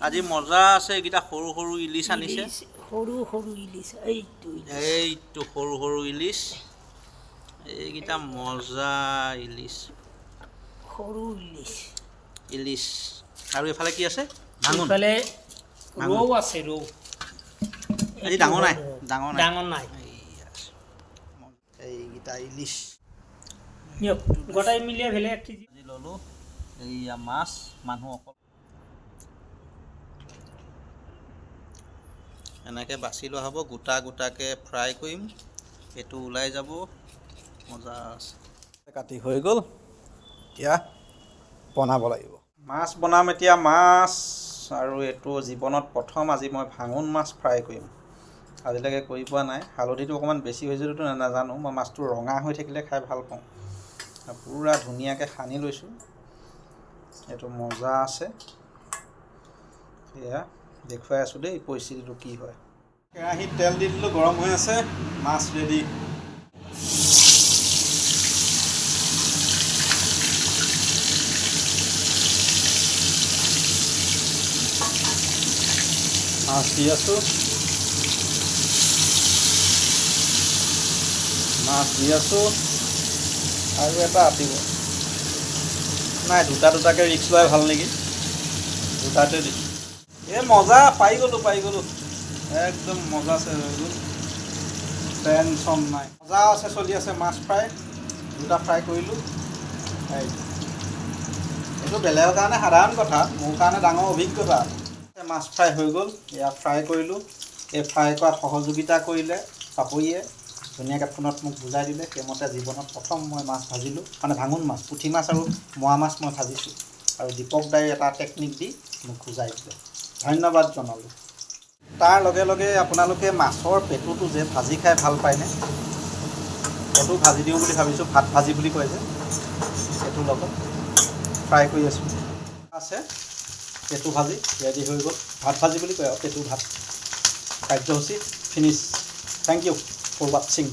আজি মজা আছে এইকেইটা সৰু সৰু ইলিচ আনিছে সৰু সৰু ইলিচ এইটো সৰু সৰু ইলিচ এইকেইটা মজা ইলিচ সৰু ইলিচ ইলিচ আৰু এফালে কি আছে ভাঙোন এফালে ৰৌ আছে ৰৌ আজি ডাঙৰ নাই ডাঙৰ নাই এইকেইটা ইলিচ নিয়ক গোটাই মিলিয়ে ভেলে 1 কেজি আজি ল'লোঁ এইয়া মাছ মানুহ অকল এনেকৈ বাছি লোৱা হ'ব গোটা গোটাকৈ ফ্ৰাই কৰিম এইটো ওলাই যাব মজা আছে কাটি হৈ গ'ল এতিয়া বনাব লাগিব মাছ বনাম এতিয়া মাছ আৰু এইটো জীৱনত প্ৰথম আজি মই ভাঙোন মাছ ফ্ৰাই কৰিম আজিলৈকে কৰি পোৱা নাই হালধিটো অকণমান বেছি হৈ যদিও নাজানো মই মাছটো ৰঙা হৈ থাকিলে খাই ভাল পাওঁ পুৰা ধুনীয়াকৈ সানি লৈছোঁ এইটো মজা আছে এয়া দেখুৱাই আছোঁ দেই পৰিস্থিতিটো কি হয় কেৰাহীত তেল দি দিলোঁ গৰম হৈ আছে মাছ ৰেডি মাছ দি আছোঁ আৰু এটা আতিব নাই দুটাকৈ ৰিক্স লোৱাই ভাল নেকি দুটাতে দিছোঁ এই মজা পাই গ'লোঁ একদম মজা আছে হৈ গ'ল টেনশ্যন নাই মজা আছে চলি আছে মাছ ফ্ৰাই দুটা ফ্ৰাই কৰিলোঁ এইটো বেলেগৰ কাৰণে সাধাৰণ কথা মোৰ কাৰণে ডাঙৰ অভিজ্ঞতা মাছ ফ্ৰাই হৈ গ'ল এয়া ফ্ৰাই কৰিলোঁ এই ফ্ৰাই কৰাত সহযোগিতা কৰিলে পাপৰিয়ে ধুনীয়াকৈ ফোনত মোক বুজাই দিলে সেইমতে জীৱনত প্ৰথম মই মাছ ভাজিলোঁ মানে ভাঙোন মাছ পুঠি মাছ আৰু মোৱা মাছ মই ভাজিছোঁ আৰু দীপক দাই এটা টেকনিক দি মোক বুজাই দিলে ধন্যবাদ জনালোঁ তাৰ লগে লগে আপোনালোকে মাছৰ পেটুটো যে ভাজি খাই ভাল পায়নে সেইটো ভাজি দিওঁ বুলি ভাবিছোঁ ভাত ভাজি বুলি কয় যে সেইটোৰ লগত ফ্ৰাই কৰি আছোঁ আছে পেটু ভাজি ৰেডি হৈ গ'ল ভাত ভাজি বুলি কয় আৰু পেটু ভাত কাৰ্যসূচী ফিনিছ থেংক ইউ ফৰ ৱাটছিং